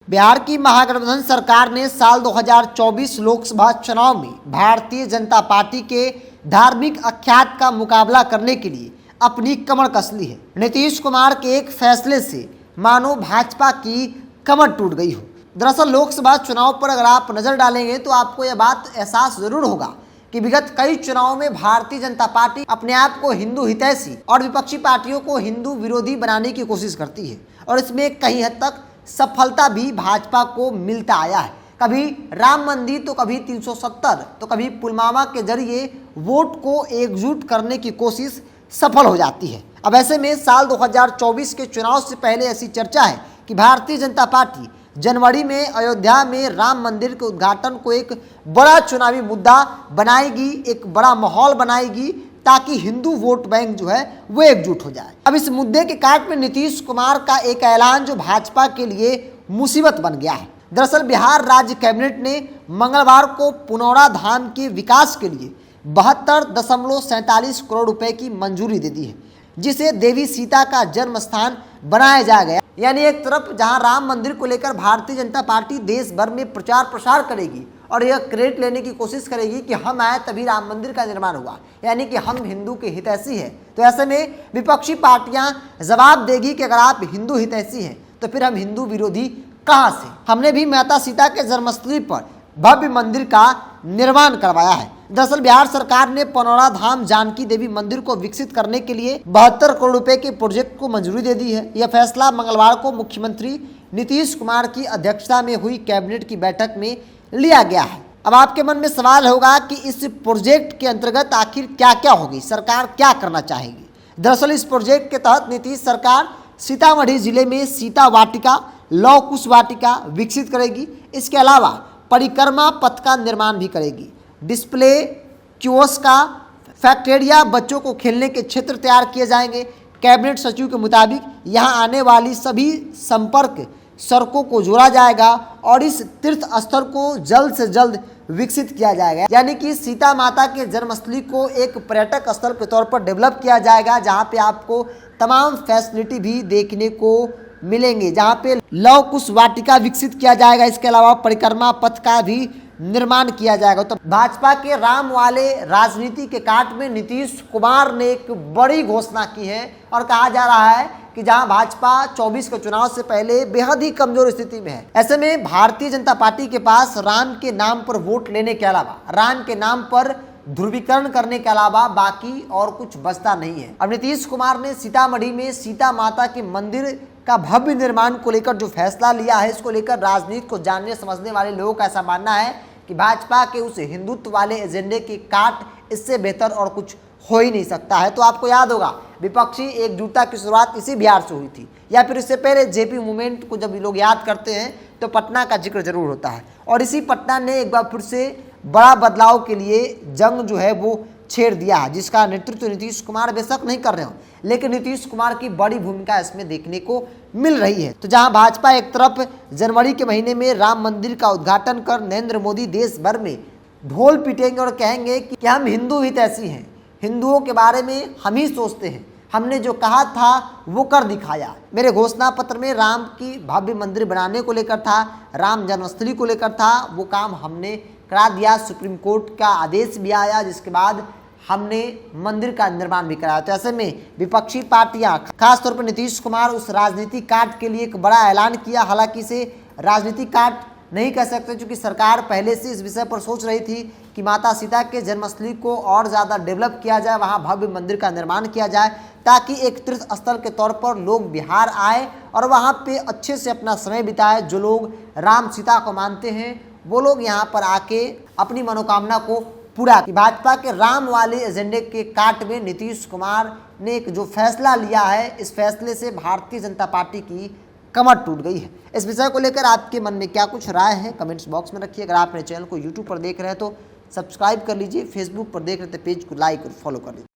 बिहार की महागठबंधन सरकार ने साल 2024 लोकसभा चुनाव में भारतीय जनता पार्टी के धार्मिक अख्यात का मुकाबला करने के लिए अपनी कमर कस ली है। नीतीश कुमार के एक फैसले से मानो भाजपा की कमर टूट गई हो। दरअसल लोकसभा चुनाव पर अगर आप नजर डालेंगे तो आपको यह बात एहसास जरूर होगा कि विगत कई चुनावों में भारतीय जनता पार्टी अपने आप को हिंदू हितैषी और विपक्षी पार्टियों को हिंदू विरोधी बनाने की कोशिश करती है और इसमें कहीं हद तक सफलता भी भाजपा को मिलता आया है। कभी राम मंदिर तो कभी 370 तो कभी पुलवामा के जरिए वोट को एकजुट करने की कोशिश सफल हो जाती है। अब ऐसे में साल 2024 के चुनाव से पहले ऐसी चर्चा है कि भारतीय जनता पार्टी जनवरी में अयोध्या में राम मंदिर के उद्घाटन को एक बड़ा चुनावी मुद्दा बनाएगी, एक बड़ा माहौल बनाएगी ताकि हिंदू वोट बैंक जो है वो एकजुट हो जाए। अब इस मुद्दे के काट में नीतीश कुमार का एक ऐलान जो भाजपा के लिए मुसीबत बन गया है। दरअसल बिहार राज्य कैबिनेट ने मंगलवार को पुनौरा धाम के विकास के लिए 72.47 करोड़ रुपए की मंजूरी दे दी है, जिसे देवी सीता का जन्म स्थान बनाया जाएगा। यानी एक तरफ जहां राम मंदिर को लेकर भारतीय जनता पार्टी देश भर में प्रचार प्रसार करेगी और यह क्रेडिट लेने की कोशिश करेगी कि हम आए तभी राम मंदिर का निर्माण हुआ, यानी कि हम हिंदू के हितैषी हैं। तो ऐसे में विपक्षी पार्टियां जवाब देगी कि अगर आप हिंदू हितैषी हैं तो फिर हम हिंदू विरोधी कहां से। हमने भी माता सीता के जन्मस्थली पर भव्य मंदिर का निर्माण करवाया है। दरअसल बिहार सरकार ने पुनौरा धाम जानकी देवी मंदिर को विकसित करने के लिए 72 करोड़ रुपए के प्रोजेक्ट को मंजूरी दे दी है। यह फैसला मंगलवार को मुख्यमंत्री नीतीश कुमार की अध्यक्षता में हुई कैबिनेट की बैठक में लिया गया है। अब आपके मन में सवाल होगा कि इस प्रोजेक्ट के अंतर्गत आखिर क्या क्या होगी, सरकार क्या करना चाहेगी। दरअसल इस प्रोजेक्ट के तहत नीतीश सरकार सीतामढ़ी जिले में सीता वाटिका, लौह कुश वाटिका विकसित करेगी। इसके अलावा परिक्रमा पथ का निर्माण भी करेगी। डिस्प्ले कियोस्क का फैक्टेरिया, बच्चों को खेलने के क्षेत्र तैयार किए जाएंगे। कैबिनेट सचिव के मुताबिक यहां आने वाली सभी संपर्क सड़कों को जोड़ा जाएगा और इस तीर्थ स्थल को जल्द से जल्द विकसित किया जाएगा। यानी कि सीता माता के जन्मस्थली को एक पर्यटक स्थल के तौर पर डेवलप किया जाएगा, जहां पे आपको तमाम फैसिलिटी भी देखने को मिलेंगे, जहां पे लौह कुश वाटिका विकसित किया जाएगा। इसके अलावा परिक्रमा पथ का भी निर्माण किया जाएगा। तो भाजपा के राम वाले राजनीति के काट में नीतीश कुमार ने एक बड़ी घोषणा की है और कहा जा रहा है कि जहां भाजपा 24 के चुनाव से पहले बेहद ही कमजोर स्थिति में है, ऐसे में भारतीय जनता पार्टी के पास राम के नाम पर वोट लेने के अलावा, राम के नाम पर ध्रुवीकरण करने के अलावा बाकी और कुछ बचता नहीं है। अब नीतीश कुमार ने सीतामढ़ी में सीता माता के मंदिर का भव्य निर्माण को लेकर जो फैसला लिया है, इसको लेकर राजनीति को जानने समझने वाले लोगों का ऐसा मानना है कि भाजपा के उस हिंदुत्व वाले एजेंडे की काट इससे बेहतर और कुछ हो ही नहीं सकता है। तो आपको याद होगा विपक्षी एकजुटता की शुरुआत इसी बिहार से हुई थी, या फिर इससे पहले जेपी मूवमेंट को जब लोग याद करते हैं तो पटना का जिक्र जरूर होता है। और इसी पटना ने एक बार फिर से बड़ा बदलाव के लिए जंग जो है वो छेड़ दिया है, जिसका नेतृत्व नीतीश कुमार बेशक नहीं कर रहे हो, लेकिन नीतीश कुमार की बड़ी भूमिका इसमें देखने को मिल रही है। तो जहां भाजपा एक तरफ जनवरी के महीने में राम मंदिर का उद्घाटन कर नरेंद्र मोदी देश भर में ढोल पीटेंगे और कहेंगे कि हम हिंदू हितैषी हैं, हिंदुओं के बारे में हम ही सोचते हैं, हमने जो कहा था वो कर दिखाया। मेरे घोषणा पत्र में राम की भव्य मंदिर बनाने को लेकर था, राम जन्मस्थली को लेकर था, वो काम हमने करा दिया। सुप्रीम कोर्ट का आदेश भी आया, जिसके बाद हमने मंदिर का निर्माण भी कराया। तो ऐसे में विपक्षी पार्टियां, खासतौर पर नीतीश कुमार, उस राजनीतिक काट के लिए एक बड़ा ऐलान किया। हालांकि इसे राजनीतिक काट नहीं कह सकते, क्योंकि सरकार पहले से इस विषय पर सोच रही थी कि माता सीता के जन्मस्थली को और ज़्यादा डेवलप किया जाए, वहाँ भव्य मंदिर का निर्माण किया जाए, ताकि एक तीर्थ स्थल के तौर पर लोग बिहार आए और वहाँ पे अच्छे से अपना समय बिताए। जो लोग राम सीता को मानते हैं वो लोग यहाँ पर आके अपनी मनोकामना को पूरा। भाजपा के राम वाले एजेंडे के काट में नीतीश कुमार ने एक जो फैसला लिया है, इस फैसले से भारतीय जनता पार्टी की कमर टूट गई है। इस विषय को लेकर आपके मन में क्या कुछ राय है, कमेंट्स बॉक्स में रखिए। अगर आप मेरे चैनल को यूट्यूब पर देख रहे हैं तो सब्सक्राइब कर लीजिए, फेसबुक पर देख रहे हैं तो पेज को लाइक और फॉलो कर लीजिए।